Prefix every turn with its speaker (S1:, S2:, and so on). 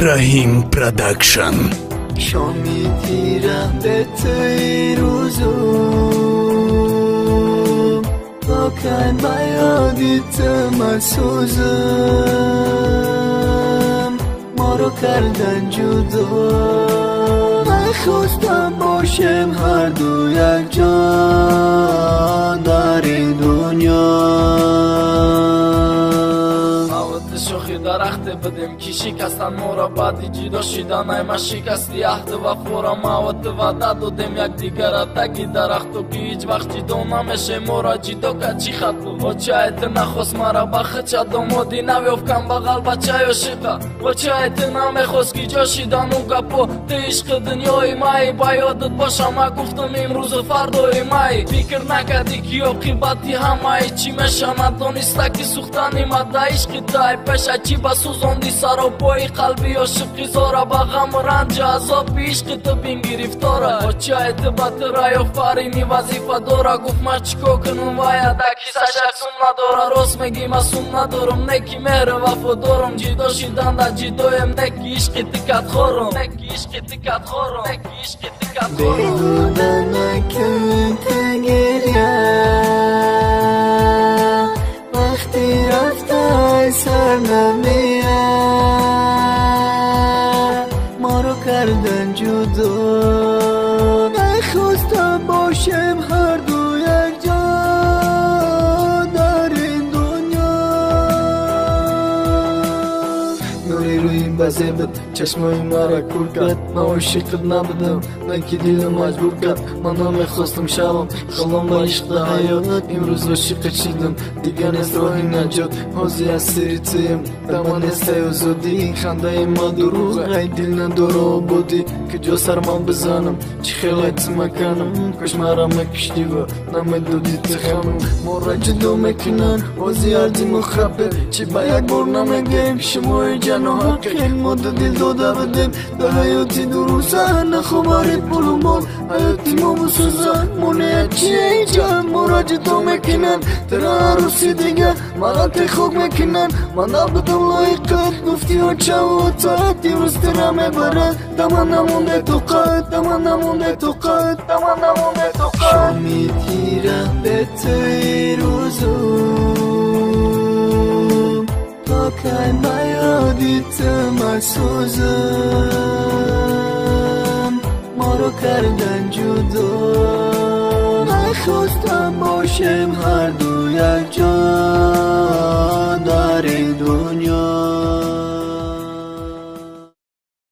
S1: رحیم پروداکشن.
S2: شامی تیرم به توی روزم واکن بیادیت مسوزم ما رو کردن جدا نخواستم باشم هر دو یک جا در این دنیا.
S3: شوخی درخت بدیم که شکستن ما را بعدی جدا شدن ایما شکستی عهد و فورا موت و دادیم یک دیگر را تگی درختو که هیچ وقت جدا نمیشه ما را جدا که چی خطو و چایت نخواست مرا بخچه دامادی نویفکن بغل بچه یا شقه و چایت نمیخواست که جا شدن و گپو ده عشق دنیای مایی با یادت باشم ما گفتم امروز و فردای مایی فکر نکردی که عاقبتی همه چی میشه ندانسته که سوختنی مده عشق تای پشه چی بسوزاندی سر و پای قلبی عاشقی زاره با غم رنج عذاب عشق تو بین گرفتاره با چه اعتباط رای آفرینی وظیفه داره گفت من چیکار کنم باید کیسه شخصم نداره راست میگی مسئول ندارم نکی مهر وفا دارم جدا شدن در جدایم نکی عشق تکت خورم نکی عشق تکت خورم نکی عشق تکت خورم
S2: بیهوده نکن تگریه وقتی رفته سر نمیه ما رو کردن جدا نخواستم باشم هر دو یک جا در این دنیا. نوری روی این بزه بد چشمای مرا کور کرد من عاشقت نبودم نه که دلم مجبور کرد من نمیخواستم شوم خلام با عشق حیات امروز عاشقت شدم دیگه نیست راهی نجات حاضی از سری تویم دما نیست آزادی خنده ما دروغ ای دل نداره آبادی که جا سر من بزنم چی خیلیت مکنم کاش مرا مکشتی و نمیدادی تخمم ما را جدا میکنن حاضی هردی مخبر چی با یک بار نمیگیم شما جن و حقیم ما دو دل داده بدیم در حیاتی دروسه نخوباری پولو مال حیاتی ما بسوزن مونه چیه اینجا ما را جدا میکنن ترا عروسی دیگه مرا تخوک میکنن من نبودم لایقت گفتی ها چه و تایت دیروز ترا میبرد دمان نمونده تو قد دمان نمونده تو قد دمان نمونده تو قد شامی تیرم به توی روزم تا کن بیادیت مسوزم ما رو کردن جدا نخواستم باشم هر دو یک جا